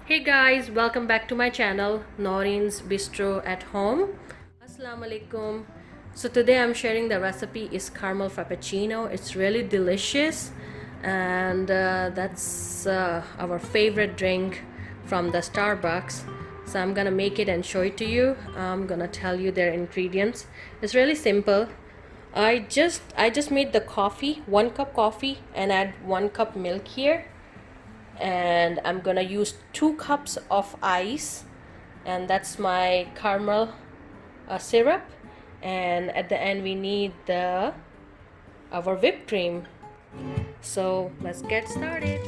Hey guys, welcome back to my channel Noreen's Bistro at Home. Assalamu alaikum. So today I'm sharing the recipe is caramel frappuccino. It's really delicious and that's our favorite drink from the Starbucks. So I'm gonna make it and show it to you. I'm gonna tell you their ingredients. It's really simple. I just made the coffee, 1 cup coffee, and add 1 cup milk here, and I'm gonna use 2 cups of ice, and that's my caramel syrup. And at the end we need our whipped cream. So let's get started.